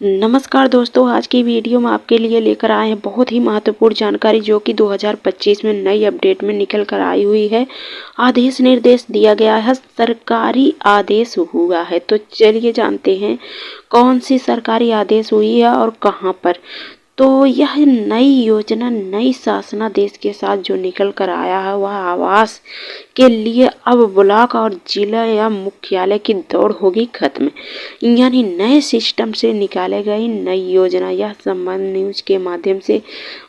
नमस्कार दोस्तों, आज की वीडियो में आपके लिए लेकर आए हैं बहुत ही महत्वपूर्ण जानकारी जो कि 2025 में नई अपडेट में निकल कर आई हुई है। आदेश निर्देश दिया गया है, सरकारी आदेश हुआ है। तो चलिए जानते हैं कौन सी सरकारी आदेश हुई है और कहां पर। तो यह नई योजना नई शासनादेश के साथ जो निकल कर आया है वह आवास के लिए अब ब्लॉक और जिला या मुख्यालय की दौड़ होगी खत्म। यानी नए सिस्टम से निकाले गई नई योजना, यह संबंध न्यूज के माध्यम से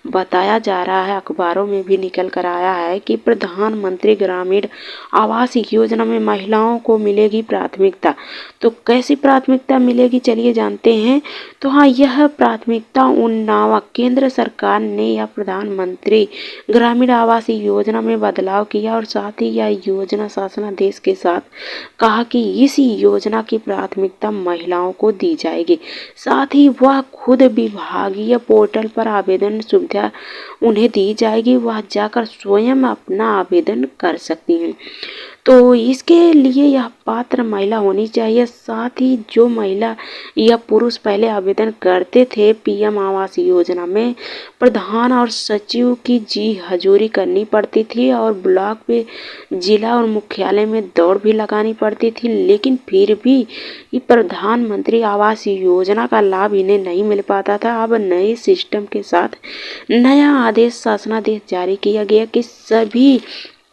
बताया जा रहा है। अखबारों में भी निकल कर आया है कि प्रधानमंत्री ग्रामीण आवास योजना में महिलाओं को मिलेगी प्राथमिकता। तो कैसी प्राथमिकता मिलेगी चलिए जानते हैं। तो हाँ, यह प्राथमिकता केंद्र सरकार ने या प्रधानमंत्री ग्रामीण आवास योजना में बदलाव किया और साथ ही यह योजना शासनादेश के साथ कहा कि इस योजना की प्राथमिकता महिलाओं को दी जाएगी। साथ ही वह खुद विभागीय पोर्टल पर आवेदन सुविधा उन्हें दी जाएगी, वह जाकर स्वयं अपना आवेदन कर सकती हैं। तो इसके लिए यह पात्र महिला होनी चाहिए। साथ ही जो महिला या पुरुष पहले आवेदन करते थे पीएम आवास योजना में, प्रधान और सचिव की जी हजूरी करनी पड़ती थी और ब्लॉक पे जिला और मुख्यालय में दौड़ भी लगानी पड़ती थी, लेकिन फिर भी ये प्रधानमंत्री आवास योजना का लाभ इन्हें नहीं मिल पाता था। अब नए सिस्टम के साथ नया आदेश शासनादेश जारी किया गया कि सभी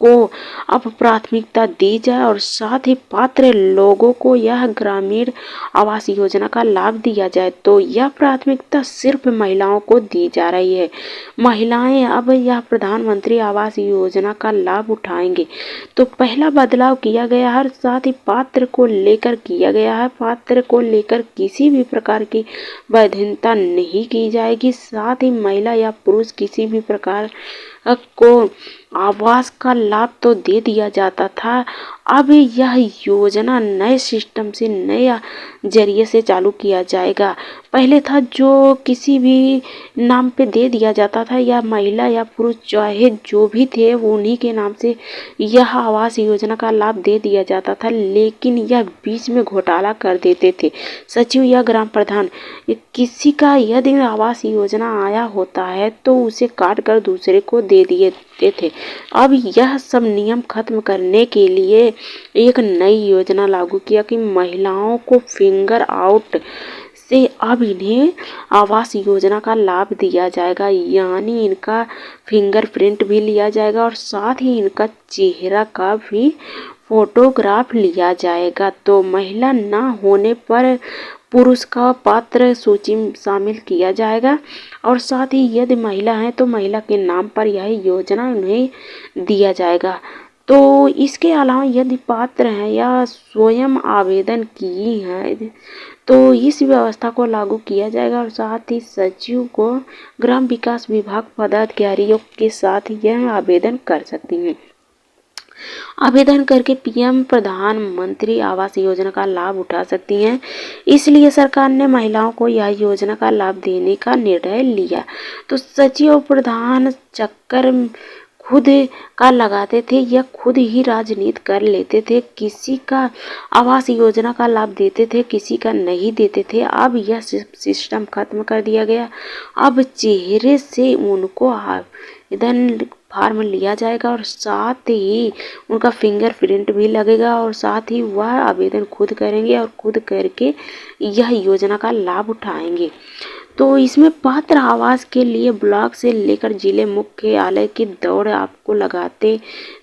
को अब प्राथमिकता दी जाए और साथ ही पात्र लोगों को यह ग्रामीण आवास योजना का लाभ दिया जाए। तो यह प्राथमिकता सिर्फ महिलाओं को दी जा रही है। महिलाएं अब यह प्रधानमंत्री आवास योजना का लाभ उठाएंगे। तो पहला बदलाव किया गया है, साथ ही पात्र को लेकर किया गया है। पात्र को लेकर किसी भी प्रकार की बाध्यता नहीं की जाएगी। साथ ही महिला या पुरुष किसी भी प्रकार को आवास का लाभ तो दे दिया जाता था। अब यह योजना नए सिस्टम से नया जरिए से चालू किया जाएगा। पहले था जो किसी भी नाम पे दे दिया जाता था, या महिला या पुरुष चाहे जो भी थे उन्हीं के नाम से यह आवास योजना का लाभ दे दिया जाता था, लेकिन यह बीच में घोटाला कर देते थे सचिव या ग्राम प्रधान। किसी का यदि आवास योजना आया होता है तो उसे काट कर दूसरे को दे दिए थे। अब यह सब नियम खत्म करने के लिए एक नई योजना लागू किया कि महिलाओं को फिंगर आउट से अब इन्हें आवास योजना का लाभ दिया जाएगा। यानी इनका फिंगरप्रिंट भी लिया जाएगा और साथ ही इनका चेहरा का भी फोटोग्राफ लिया जाएगा। तो महिला ना होने पर पुरुष का पात्र सूची में शामिल किया जाएगा और साथ ही यदि महिला है तो महिला के नाम पर यह योजना उन्हें दिया जाएगा। तो इसके अलावा यदि पात्र हैं या स्वयं आवेदन की है तो इस व्यवस्था को लागू किया जाएगा और साथ ही सचिव को ग्राम विकास विभाग पदाधिकारियों के साथ यह आवेदन कर सकती हैं। आवेदन करके पीएम प्रधानमंत्री आवास योजना का लाभ उठा सकती हैं। इसलिए सरकार ने महिलाओं को यह योजना का लाभ देने का निर्णय लिया। तो सचिव और प्रधान चक्कर खुद का लगाते थे या खुद ही राजनीति कर लेते थे। किसी का आवास योजना का लाभ देते थे, किसी का नहीं देते थे। अब यह सिस्टम खत्म कर दिया गया। अब चेहरे से उनको आवेदन फॉर्म लिया जाएगा और साथ ही उनका फिंगरप्रिंट भी लगेगा और साथ ही वह आवेदन खुद करेंगे और खुद करके यह योजना का लाभ उठाएंगे। तो इसमें पात्र आवास के लिए ब्लॉक से लेकर जिले मुख्यालय की दौड़ आपको लगाते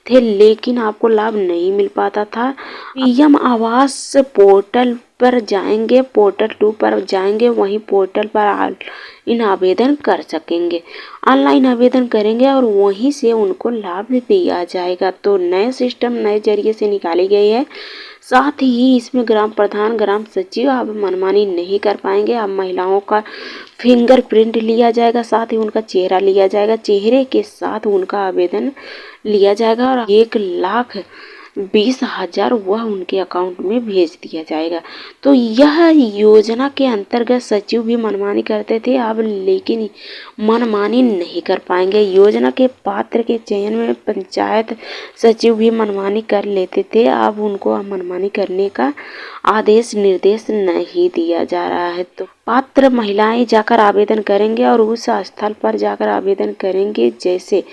थे, लेकिन आपको लाभ नहीं मिल पाता था। पीएम आवास पोर्टल पर जाएंगे, पोर्टल 2 पर जाएंगे, वहीं पोर्टल पर इन आवेदन कर सकेंगे। ऑनलाइन आवेदन करेंगे और वहीं से उनको लाभ दिया जाएगा। तो नए सिस्टम नए जरिए से निकाली गई है। साथ ही इसमें ग्राम प्रधान ग्राम सचिव अब मनमानी नहीं कर पाएंगे। अब महिलाओं का फिंगरप्रिंट लिया जाएगा, साथ ही उनका चेहरा लिया जाएगा, चेहरे के साथ उनका आवेदन लिया जाएगा और 1 लाख 20,000 वह उनके अकाउंट में भेज दिया जाएगा। तो यह योजना के अंतर्गत सचिव भी मनमानी करते थे अब, लेकिन मनमानी नहीं कर पाएंगे। योजना के पात्र के चयन में पंचायत सचिव भी मनमानी कर लेते थे, अब उनको मनमानी करने का आदेश निर्देश नहीं दिया जा रहा है। तो पात्र महिलाएं जाकर आवेदन करेंगे और उस स्थल पर जाकर आवेदन करेंगे। जैसे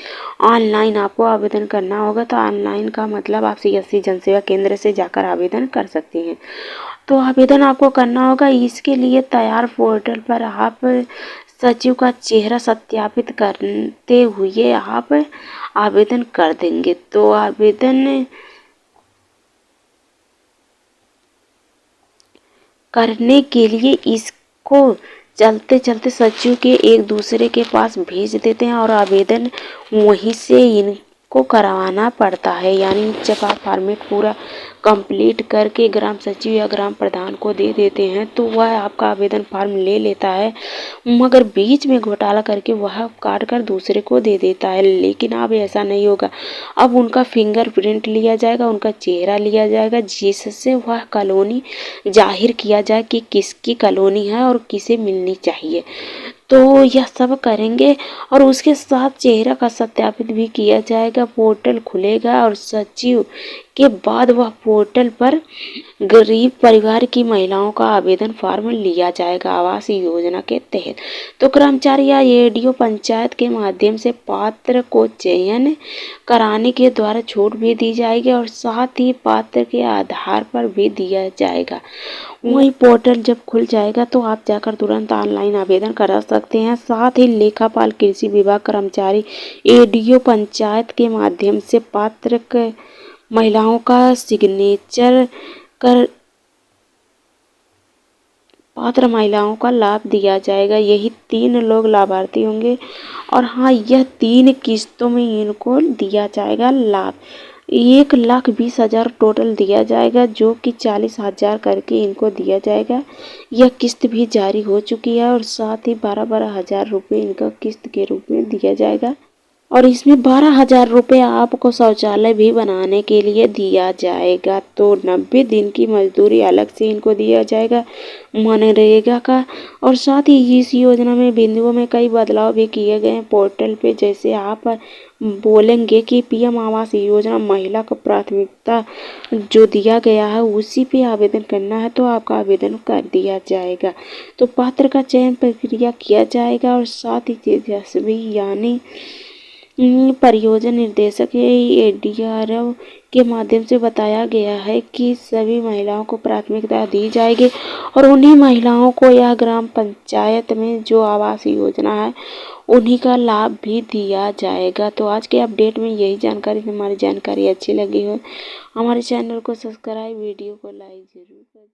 ऑनलाइन आपको आवेदन करना होगा, तो ऑनलाइन का मतलब आप CSC जनसेवा केंद्र से जाकर आवेदन कर सकते हैं। तो आवेदन आपको करना होगा। इसके लिए तैयार पोर्टल पर आप सचिव का चेहरा सत्यापित करते हुए आप आवेदन कर देंगे। तो आवेदन करने के लिए इसको चलते चलते सचिव के एक दूसरे के पास भेज देते हैं और आवेदन वहीं से इनको करवाना पड़ता है। यानी जब आप फॉर्मेट पूरा कंप्लीट करके ग्राम सचिव या ग्राम प्रधान को दे देते हैं तो वह आपका आवेदन फॉर्म ले लेता है, मगर बीच में घोटाला करके वह काट कर दूसरे को दे देता है। लेकिन अब ऐसा नहीं होगा। अब उनका फिंगरप्रिंट लिया जाएगा, उनका चेहरा लिया जाएगा, जिससे वह कॉलोनी जाहिर किया जाए कि किसकी कॉलोनी है और किसे मिलनी चाहिए। तो यह सब करेंगे और उसके साथ चेहरा का सत्यापित भी किया जाएगा। पोर्टल खुलेगा और सचिव के बाद वह पोर्टल पर गरीब परिवार की महिलाओं का आवेदन फॉर्म लिया जाएगा आवास योजना के तहत। तो कर्मचारी या ADO पंचायत के माध्यम से पात्र को चयन कराने के द्वारा छूट भी दी जाएगी और साथ ही पात्र के आधार पर भी दिया जाएगा। वही पोर्टल जब खुल जाएगा तो आप जाकर तुरंत ऑनलाइन आवेदन करा सकते हैं। साथ ही लेखापाल, कृषि विभाग कर्मचारी, ADO पंचायत के माध्यम से पात्र महिलाओं का सिग्नेचर कर पात्र महिलाओं का लाभ दिया जाएगा। यही 3 लोग लाभार्थी होंगे और हाँ, यह 3 किस्तों में इनको दिया जाएगा लाभ। 1,20,000 टोटल दिया जाएगा, जो कि 40,000 करके इनको दिया जाएगा। यह किस्त भी जारी हो चुकी है और साथ ही 12-12 हज़ार रुपये इनका किस्त के रूप में दिया जाएगा और इसमें 12,000 रुपये आपको शौचालय भी बनाने के लिए दिया जाएगा। तो 90 दिन की मजदूरी अलग से इनको दिया जाएगा मनरेगा का। और साथ ही इस योजना में बिंदुओं में कई बदलाव भी किए गए हैं पोर्टल पे। जैसे आप बोलेंगे कि PM आवास योजना महिला को प्राथमिकता जो दिया गया है उसी पे आवेदन करना है, तो आपका आवेदन कर दिया जाएगा। तो पात्र का चयन प्रक्रिया किया जाएगा और साथ ही तेजस्वी यानी परियोजना निदेशक ADRO के माध्यम से बताया गया है कि सभी महिलाओं को प्राथमिकता दी जाएगी और उन्हीं महिलाओं को यह ग्राम पंचायत में जो आवास योजना है उन्हीं का लाभ भी दिया जाएगा। तो आज के अपडेट में यही जानकारी। हमारी जानकारी अच्छी लगी हो हमारे चैनल को सब्सक्राइब, वीडियो को लाइक जरूर करें।